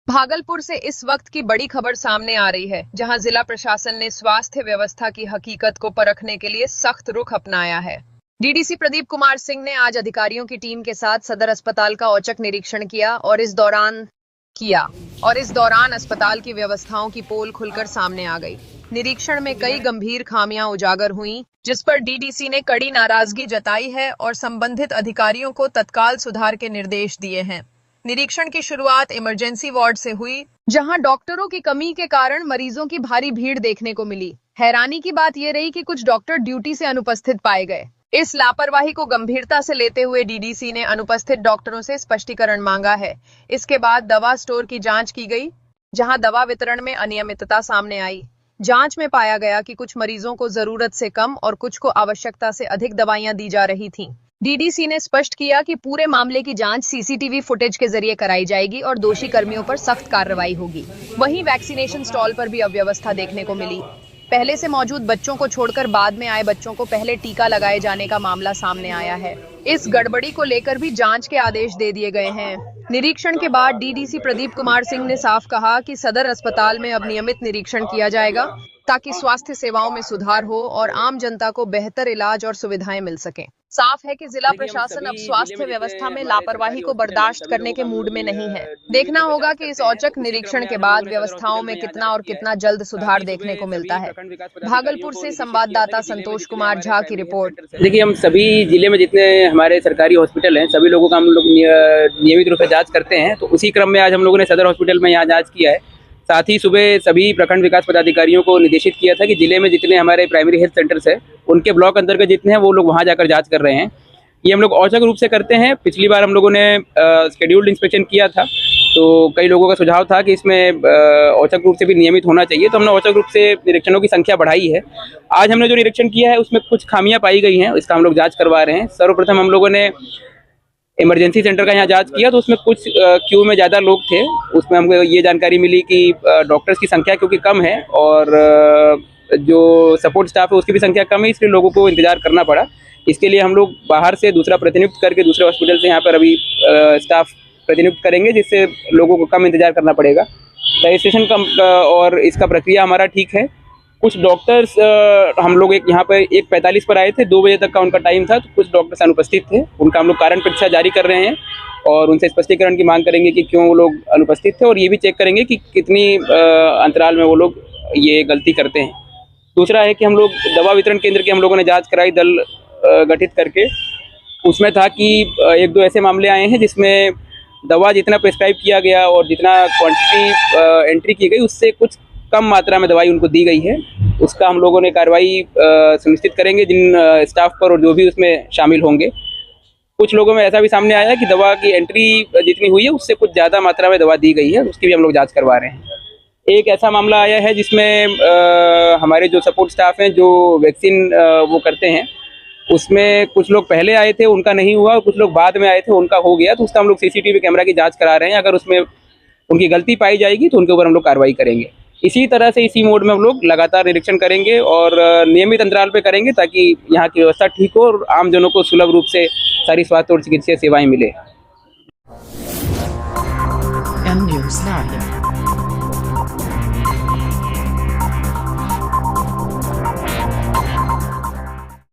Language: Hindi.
भागलपुर से इस वक्त की बड़ी खबर सामने आ रही है, जहां जिला प्रशासन ने स्वास्थ्य व्यवस्था की हकीकत को परखने के लिए सख्त रुख अपनाया है। डीडीसी प्रदीप कुमार सिंह ने आज अधिकारियों की टीम के साथ सदर अस्पताल का औचक निरीक्षण किया और इस दौरान अस्पताल की व्यवस्थाओं की पोल खुलकर सामने आ गई। निरीक्षण में कई गंभीर खामियां उजागर हुई, जिस पर डीडीसी ने कड़ी नाराजगी जताई है और संबंधित अधिकारियों को तत्काल सुधार के निर्देश दिए हैं। निरीक्षण की शुरुआत इमरजेंसी वार्ड से हुई, जहां डॉक्टरों की कमी के कारण मरीजों की भारी भीड़ देखने को मिली। हैरानी की बात यह रही कि कुछ डॉक्टर ड्यूटी से अनुपस्थित पाए गए। इस लापरवाही को गंभीरता से लेते हुए डीडीसी ने अनुपस्थित डॉक्टरों से स्पष्टीकरण मांगा है। इसके बाद दवा स्टोर की जांच की गई, जहां दवा वितरण में अनियमितता सामने आई। जांच में पाया गया कि कुछ मरीजों को जरूरत से कम और कुछ को आवश्यकता से अधिक दवाइयां दी जा रही थीं। डीडीसी ने स्पष्ट किया कि पूरे मामले की जांच सीसीटीवी फुटेज के जरिए कराई जाएगी और दोषी कर्मियों पर सख्त कार्रवाई होगी। वहीं वैक्सीनेशन स्टॉल पर भी अव्यवस्था देखने को मिली। पहले से मौजूद बच्चों को छोड़कर बाद में आए बच्चों को पहले टीका लगाए जाने का मामला सामने आया है। इस गड़बड़ी को लेकर भी जांच के आदेश दे दिए गए हैं। निरीक्षण के बाद डीडीसी प्रदीप कुमार सिंह ने साफ कहा कि सदर अस्पताल में अब नियमित निरीक्षण किया जाएगा, ताकि स्वास्थ्य सेवाओं में सुधार हो और आम जनता को बेहतर इलाज और सुविधाएं मिल सकें। साफ है कि जिला प्रशासन अब स्वास्थ्य व्यवस्था में लापरवाही को बर्दाश्त करने के मूड में नहीं है। देखना होगा कि इस औचक निरीक्षण के बाद व्यवस्थाओं में कितना जल्द सुधार देखने को मिलता है। भागलपुर से संवाददाता संतोष कुमार झा की रिपोर्ट। देखिए, हम सभी जिले में जितने हमारे सरकारी हॉस्पिटल हैं, सभी लोगों का हम लोग नियमित रूप से जांच करते हैं। तो उसी क्रम में आज हम लोगों ने सदर हॉस्पिटल में यहाँ जांच किया है। साथ ही सुबह सभी प्रखंड विकास पदाधिकारियों को निर्देशित किया था कि जिले में जितने हमारे प्राइमरी हेल्थ सेंटर्स हैं, उनके ब्लॉक अंतर्गत जितने हैं वो लोग वहाँ जाकर जांच कर रहे हैं। ये हम लोग औचक रूप से करते हैं। पिछली बार हम लोगों ने शेड्यूल्ड इंस्पेक्शन किया था, तो कई लोगों का सुझाव था कि इसमें औचक रूप से भी नियमित होना चाहिए, तो हमने औचक रूप से निरीक्षणों की संख्या बढ़ाई है। आज हमने जो निरीक्षण किया है उसमें कुछ खामियां पाई गई हैं, इसका हम लोग जांच करवा रहे हैं। सर्वप्रथम हम लोगों ने इमरजेंसी सेंटर का यहाँ जांच किया, तो उसमें कुछ क्यू में ज़्यादा लोग थे। उसमें हमको ये जानकारी मिली कि डॉक्टर्स की संख्या क्योंकि कम है और जो सपोर्ट स्टाफ है उसकी भी संख्या कम है, इसलिए लोगों को इंतजार करना पड़ा। इसके लिए हम लोग बाहर से दूसरा प्रतिनियुक्त करके दूसरे हॉस्पिटल से यहाँ पर अभी स्टाफ प्रतिनियुक्त करेंगे, जिससे लोगों को कम इंतजार करना पड़ेगा। रजिस्ट्रेशन कम और इसका प्रक्रिया हमारा ठीक है। कुछ डॉक्टर्स हम लोग यहाँ पर 1:45 पर आए थे, 2 बजे तक का उनका टाइम था, तो कुछ डॉक्टर्स अनुपस्थित थे। उनका हम लोग कारण परीक्षा जारी कर रहे हैं और उनसे स्पष्टीकरण की मांग करेंगे कि क्यों वो लोग अनुपस्थित थे, और ये भी चेक करेंगे कि कितनी अंतराल में वो लोग ये गलती करते हैं। दूसरा है कि हम लोग दवा वितरण केंद्र की हम लोगों ने जाँच कराई, दल गठित करके। उसमें था कि 1-2 ऐसे मामले आए हैं जिसमें दवा जितना प्रिस्क्राइब किया गया और जितना क्वांटिटी एंट्री की गई, उससे कुछ कम मात्रा में दवाई उनको दी गई है। उसका हम लोगों ने कार्रवाई सुनिश्चित करेंगे जिन स्टाफ पर और जो भी उसमें शामिल होंगे। कुछ लोगों में ऐसा भी सामने आया है कि दवा की एंट्री जितनी हुई है उससे कुछ ज़्यादा मात्रा में दवा दी गई है, उसकी भी हम लोग जांच करवा रहे हैं। एक ऐसा मामला आया है जिसमें हमारे जो सपोर्ट स्टाफ हैं जो वैक्सीन वो करते हैं, उसमें कुछ लोग पहले आए थे, उनका नहीं हुआ, और कुछ लोग बाद में आए थे, उनका हो गया। तो उसका हम लोग सीसीटीवी कैमरा की जाँच करा रहे हैं। अगर उसमें उनकी गलती पाई जाएगी तो उनके ऊपर हम लोग कार्रवाई करेंगे। इसी तरह से इसी मोड में हम लोग लगातार निरीक्षण करेंगे और नियमित अंतराल पे करेंगे, ताकि यहाँ की व्यवस्था ठीक हो और आम जनों को सुलभ रूप से सारी स्वास्थ्य और चिकित्सीय सेवाएं मिले। M News Live।